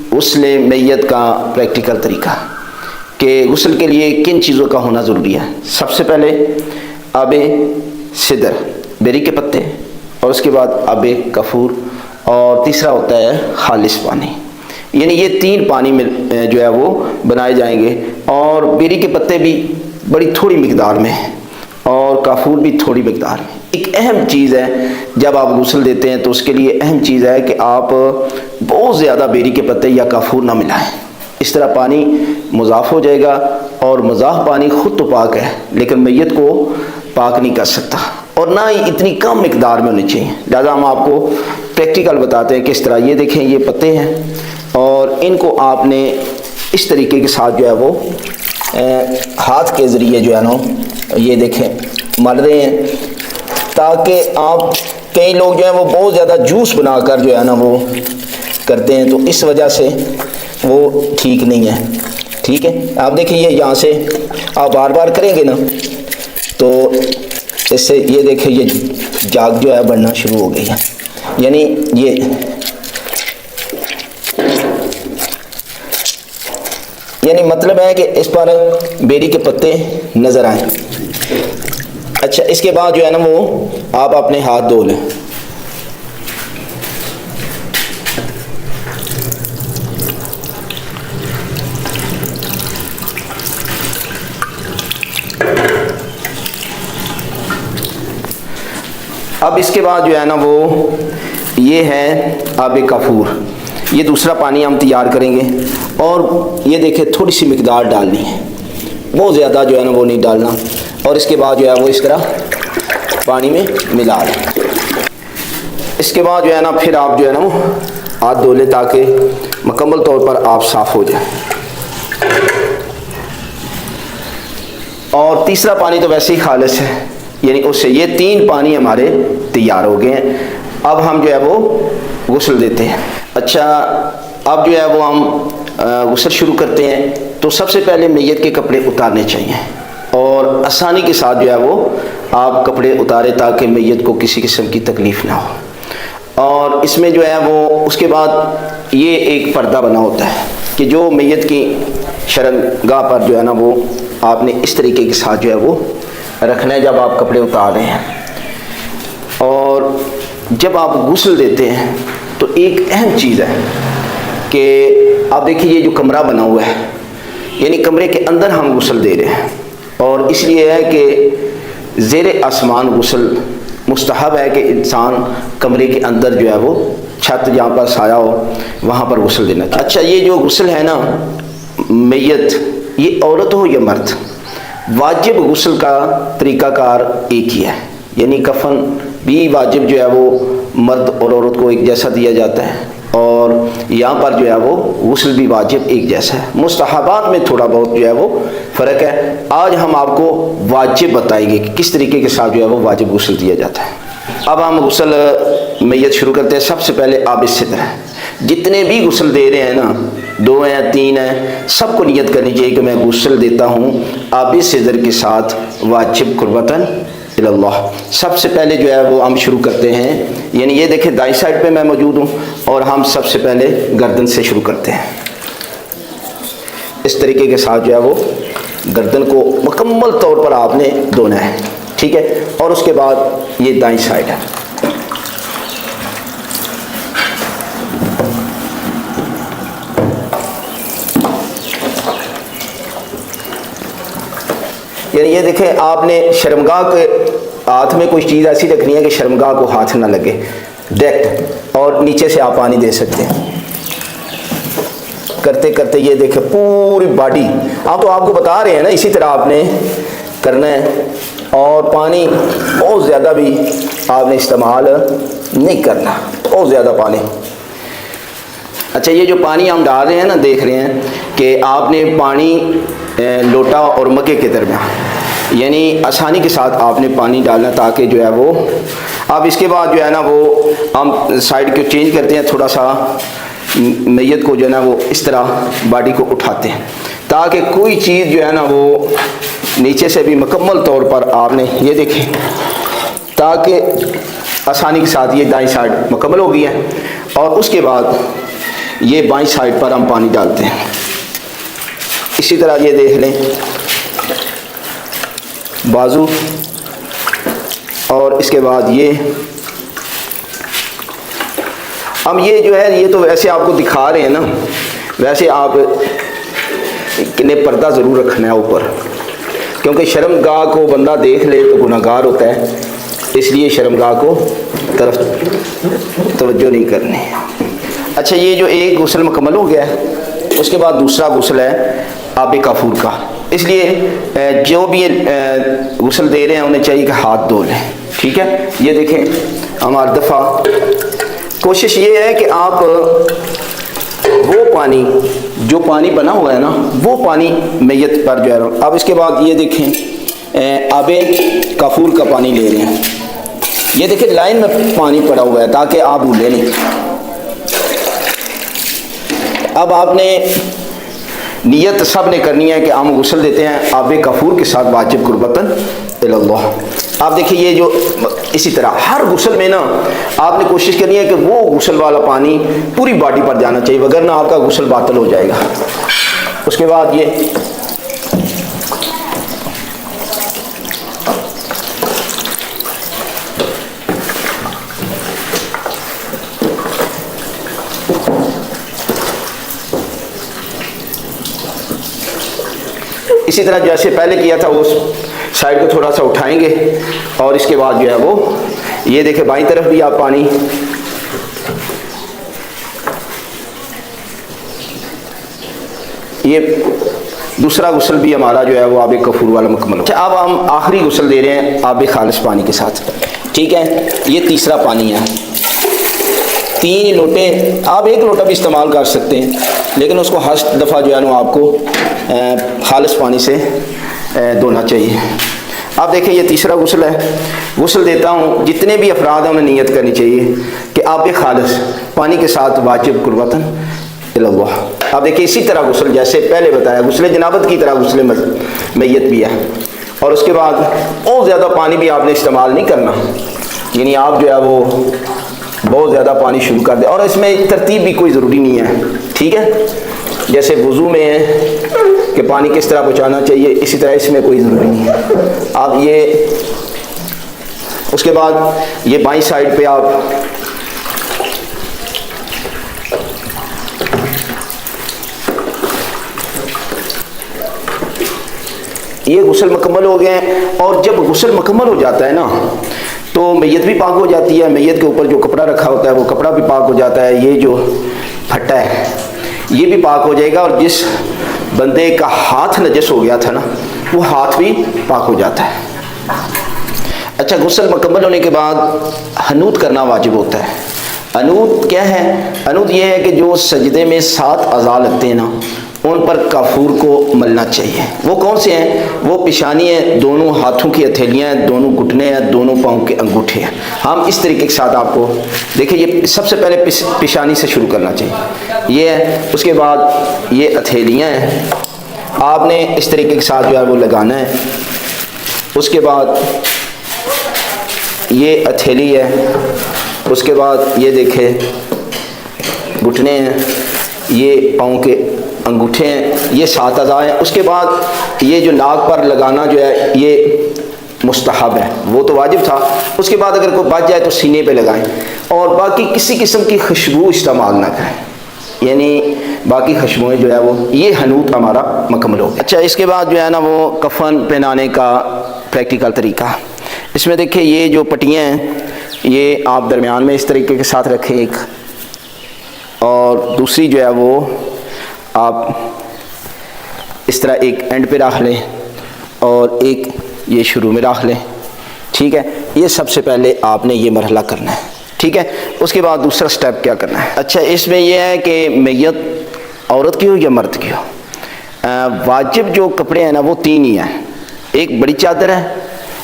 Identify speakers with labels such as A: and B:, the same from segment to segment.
A: गुस्ल मैयत का प्रैक्टिकल तरीका कि गुस्ल के लिए किन चीज़ों का होना ज़रूरी है। सबसे पहले आबे सिदर, बेरी के पत्ते, और उसके बाद आबे कफूर, और तीसरा होता है खालिस पानी। यानी ये 3 पानी में जो है वो बनाए जाएंगे। और बेरी के पत्ते भी बड़ी थोड़ी मिकदार में और काफूर भी थोड़ी मिकदार में। एक अहम चीज़ है, जब आप गुस्ल देते हैं तो उसके लिए अहम चीज़ है कि आप बहुत ज़्यादा बेरी के पत्ते या काफूर ना मिलाएं। इस तरह पानी मुज़ाफ़ हो जाएगा, और मुज़ाफ़ पानी ख़ुद तो पाक है लेकिन मैयत को पाक नहीं कर सकता, और ना ही इतनी कम मिकदार में होनी चाहिए। लिहाजा हम आपको प्रैक्टिकल बताते हैं किस तरह। ये देखें, ये पत्ते हैं और इनको आपने इस तरीके के साथ जो है वो हाथ के ज़रिए जो है ना, ये देखें मल रहे हैं, ताकि आप, कई लोग जो है वो बहुत ज़्यादा जूस बनाकर जो है ना वो करते हैं, तो इस वजह से वो ठीक नहीं है। ठीक है, आप देखिए ये यहाँ से आप बार बार करेंगे ना तो इससे ये देखिए ये जाग जो है बढ़ना शुरू हो गई है। यानी यानी मतलब है कि इस पर बेरी के पत्ते नज़र आए। अच्छा, इसके बाद जो है ना वो आप अपने हाथ धो लें। अब इसके बाद जो है ना वो ये है आबे कफूर, ये दूसरा पानी हम तैयार करेंगे। और ये देखें थोड़ी सी मिकदार डालनी है, बहुत ज़्यादा जो है ना वो नहीं डालना। और इसके बाद जो है वो इस तरह पानी में मिला लें। इसके बाद जो है ना फिर आप जो है ना वो हाथ धो लें ताकि मुकम्मल तौर पर आप साफ़ हो जाए। और तीसरा पानी तो वैसे ही खालिस है, यानी उससे ये 3 पानी हमारे तैयार हो गए हैं। अब हम जो है वो गुस्ल देते हैं। अच्छा, अब जो है वो हम गुस्ल शुरू करते हैं। तो सबसे पहले मैयत के कपड़े उतारने चाहिए, और आसानी के साथ जो है वो आप कपड़े उतारें ताकि मैयत को किसी किस्म की तकलीफ़ ना हो। और इसमें जो है वो उसके बाद ये एक पर्दा बना होता है कि जो मैयत की शर्मगाह पर जो है ना वो आपने इस तरीके के साथ जो है वो रखना है जब आप कपड़े उतार रहे हैं। और जब आप गुस्ल देते हैं तो एक अहम चीज़ है कि आप देखिए ये जो कमरा बना हुआ है, यानी कमरे के अंदर हम गुस्ल दे रहे हैं, और इसलिए है कि ज़ेरे आसमान गुस्ल मुस्तहब है कि इंसान कमरे के अंदर जो है वो छत जहाँ पर साया हो वहाँ पर गुस्ल देना चाहिए। अच्छा, ये जो गुस्ल है ना मैयत, ये औरत हो या मर्द, वाजिब गुस्ल का तरीक़ाकार एक ही है। यानी कफन भी वाजिब जो है वो मर्द और औरत को एक जैसा दिया जाता है, और यहाँ पर जो है वो गुस्ल भी वाजिब एक जैसा है। मुस्तहबात में थोड़ा बहुत जो है वो फ़र्क है। आज हम आपको वाजिब बताएंगे कि किस तरीके के साथ जो है वो वाजिब गुस्ल दिया जाता है। अब हम गुस्ल मैयत शुरू करते हैं। सबसे पहले आबे सिदर है। जितने भी गुस्ल दे रहे हैं ना, 2 हैं 3 हैं, सबको नियत करनी चाहिए कि मैं गुस्ल देता हूँ आबे सिदर के साथ वाजिब कुर्बतन इल्लाह। सबसे पहले जो है वो हम शुरू करते हैं, यानी ये देखें दाईं साइड पे मैं मौजूद हूँ, और हम सबसे पहले गर्दन से शुरू करते हैं। इस तरीके के साथ जो है वो गर्दन को मुकम्मल तौर पर आपने धोना है। ठीक है, और उसके बाद ये दाईं साइड है। यानी ये देखें आपने शर्मगाह के हाथ में कोई चीज़ ऐसी रखनी है कि शर्मगाह को हाथ ना लगे डायरेक्ट, और नीचे से आप पानी दे सकते हैं। करते करते ये देखें पूरी बॉडी, हम तो आपको बता रहे हैं ना, इसी तरह आपने करना है। और पानी बहुत ज़्यादा भी आपने इस्तेमाल नहीं करना, बहुत ज़्यादा पानी। अच्छा, ये जो पानी हम डाल रहे हैं ना, देख रहे हैं कि आपने पानी लोटा और मग्गे के दरमियान, यानी आसानी के साथ आपने पानी डालना ताकि जो है वो। अब इसके बाद जो है ना वो हम साइड को चेंज करते हैं, थोड़ा सा मैयत को जो है ना वो इस तरह बॉडी को उठाते हैं ताकि कोई चीज़ जो है ना वो नीचे से भी मुकम्मल तौर पर आपने ये देखें, ताकि आसानी के साथ ये दाईं साइड मुकम्मल हो गई है। और उसके बाद ये बाईं साइड पर हम पानी डालते हैं। इसी तरह ये देख लें बाजू, और इसके बाद ये हम ये जो है ये तो वैसे आपको दिखा रहे हैं ना, वैसे आप ने पर्दा ज़रूर रखना है ऊपर, क्योंकि शर्मगाह को बंदा देख ले तो गुनाहगार होता है, इसलिए शर्मगाह को तरफ तवज्जो नहीं करनी। अच्छा, ये जो एक गुस्ल मुकम्मल हो गया है, उसके बाद दूसरा गुस्ल है आब काफूर का। इसलिए जो भी गुस्ल दे रहे हैं उन्हें चाहिए कि हाथ धो लें। ठीक है, ये देखें हमारा दफ़ा, कोशिश ये है कि आप वो पानी जो पानी बना हुआ है ना, वो पानी मैयत पर जो है। अब इसके बाद ये देखें आबे काफूर का पानी ले रहे हैं, ये देखें लाइन में पानी पड़ा हुआ है ताकि आप भूलें नहीं। अब आपने नियत सब ने करनी है कि हम गुस्ल देते हैं आबे काफूर के साथ वाजिब कुर्बतन इल्लल्लाह। आप देखिए ये जो इसी तरह हर गुस्ल में ना आपने कोशिश करनी है कि वो गुस्ल वाला पानी पूरी बॉडी पर जाना चाहिए, वगरना आपका गुस्ल बातिल हो जाएगा। उसके बाद ये इसी तरह जैसे पहले किया था उस साइड को थोड़ा सा उठाएंगे, और इसके बाद जो है वो ये देखें बाईं तरफ भी आप पानी, ये दूसरा गुस्ल भी हमारा जो है वो आबे कफूर वाला मुकम्मल। अच्छा, अब हम आखिरी गुस्ल दे रहे हैं आबे खालिस पानी के साथ। ठीक है, ये तीसरा पानी है। 3 लोटे, आप 1 लोटा भी इस्तेमाल कर सकते हैं, लेकिन उसको हर दफ़ा जो है ना आपको खालिस पानी से धोना चाहिए। आप देखें ये तीसरा गुस्ल है। गुस्ल देता हूँ, जितने भी अफराद हैं उन्हें नियत करनी चाहिए कि आबे खालिस पानी के साथ वाजिब कुर्बतन इल्लल्लाह। आप देखिए इसी तरह गुस्ल जैसे पहले बताया, गुस्ल जनाबत की तरह गुस्ल मैयत भी है। और उसके बाद बहुत ज़्यादा पानी भी आपने इस्तेमाल नहीं करना, यानी आप जो है वो बहुत ज़्यादा पानी शुरू कर दें, और इसमें तरतीब भी कोई ज़रूरी नहीं है। ठीक है, जैसे वज़ू में है कि पानी किस तरह पहुँचाना चाहिए, इसी तरह इसमें कोई ज़रूरी नहीं है। आप ये उसके बाद ये बाईं साइड पे आप ये गुस्ल मुकम्मल हो गए हैं। और जब गुस्ल मुकम्मल हो जाता है ना तो मैयत भी पाक हो जाती है, मैयत के ऊपर जो कपड़ा रखा होता है वो कपड़ा भी पाक हो जाता है, ये जो फट्टा है ये भी पाक हो जाएगा, और जिस बंदे का हाथ नजस हो गया था ना वो हाथ भी पाक हो जाता है। अच्छा, गुस्ल मुकम्मल होने के बाद हनूत करना वाजिब होता है। हनूत क्या है? हनूत ये है कि जो सजदे में 7 अज़ा लगते हैं ना उन पर काफूर को मलना चाहिए। वो कौन से हैं? वो पेशानी है, दोनों हाथों की हथेलियाँ हैं, दोनों घुटने हैं, दोनों पाँव के अंगूठे हैं। हम इस तरीके के साथ आपको देखिए, ये सबसे पहले पेशानी से शुरू करना चाहिए, ये है। उसके बाद ये हथेलियाँ हैं, आपने इस तरीके के साथ जो है वो लगाना है। उसके बाद ये हथेली है, उसके बाद ये देखें घुटने हैं, ये पाँव के अंगूठे हैं, ये 7 अज़ा हैं। उसके बाद ये जो नाक पर लगाना जो है ये मुस्तहब है, वो तो वाजिब था। उसके बाद अगर कोई बच जाए तो सीने पे लगाएं, और बाकी किसी किस्म की खुशबू इस्तेमाल ना करें, यानी बाकी खुशबुएँ जो है वो, ये हनूत हमारा मुकम्मल हो गया। अच्छा, इसके बाद जो है ना वो कफन पहनाने का प्रैक्टिकल तरीका। इसमें देखिए ये जो पट्टियाँ हैं ये आप दरमियान में इस तरीके के साथ रखें एक, और दूसरी जो है वो आप इस तरह एक एंड पे रख लें और एक ये शुरू में रख लें। ठीक है, ये सबसे पहले आपने ये मरहला करना है। ठीक है, उसके बाद दूसरा स्टेप क्या करना है? अच्छा, इसमें यह है कि मैयत औरत की हो या मर्द की हो, वाजिब जो कपड़े हैं ना वो 3 ही हैं। एक बड़ी चादर है,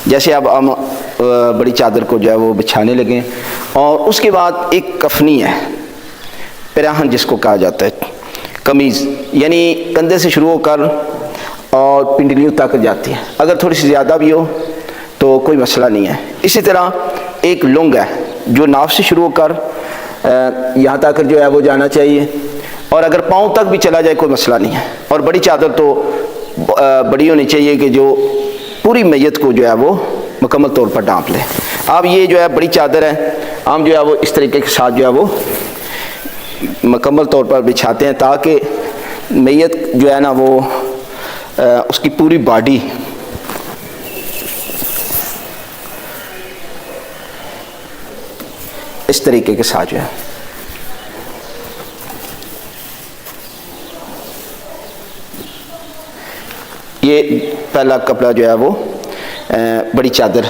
A: जैसे अब हम बड़ी चादर को जो है वो बिछाने लगे, और उसके बाद एक कफनी है, पिराहन जिसको कहा जाता है, कमीज़, यानी कंधे से शुरू होकर और पिंडलियों तक जाती है। अगर थोड़ी सी ज़्यादा भी हो तो कोई मसला नहीं है। इसी तरह एक लुंग है जो नाफ से शुरू होकर यहाँ तक जो है वो जाना चाहिए। और अगर पाँव तक भी चला जाए कोई मसला नहीं है। और बड़ी चादर तो बड़ी होनी चाहिए कि जो पूरी मैयत को जो है वो मुकम्मल तौर पर ढांप ले। अब ये जो है बड़ी चादर है, हम जो है वो इस तरीके के साथ जो है वो मुकम्मल तौर पर बिछाते हैं ताकि मैयत जो है ना वो उसकी पूरी बॉडी इस तरीके के साथ जो है ये पहला कपड़ा जो है वो बड़ी चादर।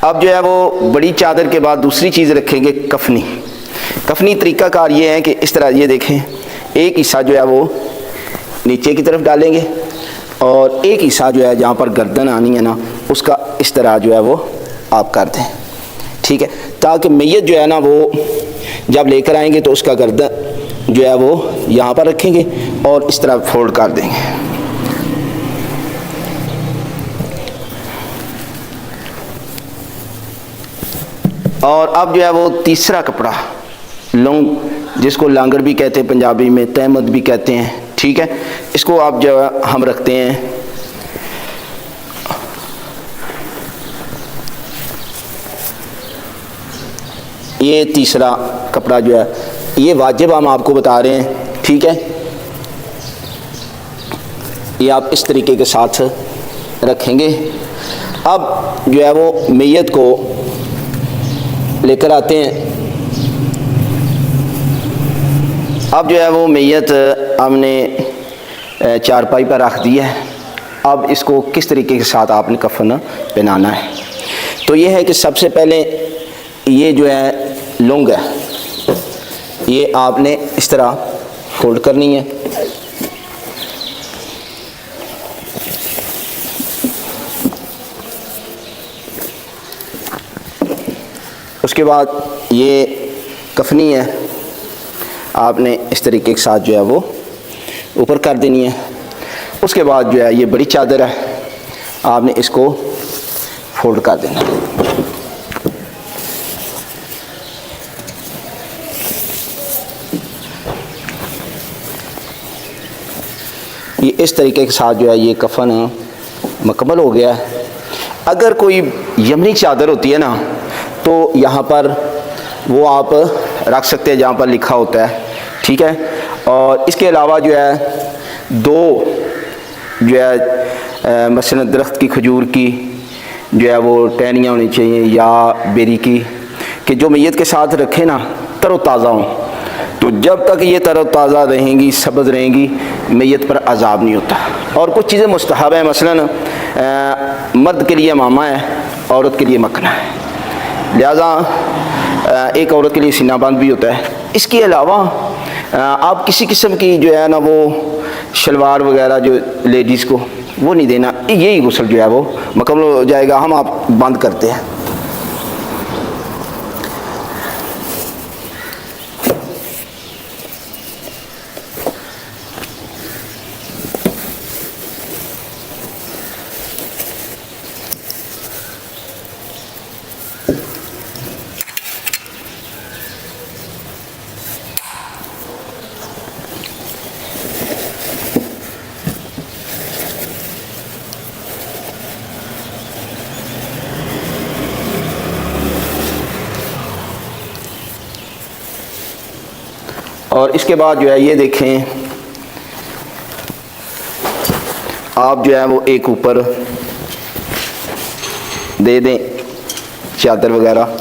A: अब जो है वो बड़ी चादर के बाद दूसरी चीज़ रखेंगे कफनी। कफनी तरीक़ाकार ये है कि इस तरह ये देखें, एक हिस्सा जो है वो नीचे की तरफ डालेंगे और एक हिस्सा जो है जहाँ पर गर्दन आनी है ना उसका इस तरह जो है वो आप कर दें, ठीक है, ताकि मैयत जो है ना वो जब लेकर आएंगे तो उसका गर्दन जो है वो यहाँ पर रखेंगे और इस तरह फोल्ड कर देंगे। और अब जो है वो तीसरा कपड़ा लौंग, जिसको लांगड़ भी कहते हैं पंजाबी में, तहमद भी कहते हैं, ठीक है, इसको आप जो है हम रखते हैं ये तीसरा कपड़ा जो है ये वाजिब हम आपको बता रहे हैं, ठीक है, ये आप इस तरीके के साथ रखेंगे। अब जो है वो मैयत को लेकर आते हैं। अब जो है वो मैयत हमने चारपाई पर रख दी है। अब इसको किस तरीके के साथ आपने कफन पहनाना है, तो ये है कि सबसे पहले ये जो है लौंग है, ये आपने इस तरह फोल्ड करनी है। उसके बाद ये कफनी है, आपने इस तरीके के साथ जो है वो ऊपर कर देनी है। उसके बाद जो है ये बड़ी चादर है, आपने इसको फोल्ड कर देना है। ये इस तरीके के साथ जो है ये कफन मुकम्मल हो गया है। अगर कोई यमनी चादर होती है ना तो यहाँ पर वो आप रख सकते हैं जहाँ पर लिखा होता है, ठीक है। और इसके अलावा जो है दो जो है मसलन दरख्त की खजूर की जो है वो टहनियाँ होनी चाहिए या बेरी की, कि जो मैयत के साथ रखे ना तरोताज़ा हों, तो जब तक ये तरोताज़ा रहेंगी, सब्ज़ रहेंगी, मैयत पर अज़ाब नहीं होता। और कुछ चीज़ें मुस्तहब हैं, मसलन मर्द के लिए मामा है, औरत के लिए मखना है, लिहाजा एक औरत के लिए सीना बंद भी होता है। इसके अलावा आप किसी किस्म की जो है ना वो शलवार वगैरह जो लेडीज़ को वो नहीं देना, यही गुस्ल जो है वो मुकम्मल हो जाएगा। हम आप बंद करते हैं। और इसके बाद जो है ये देखें, आप जो है वो एक ऊपर दे दें चादर वगैरह,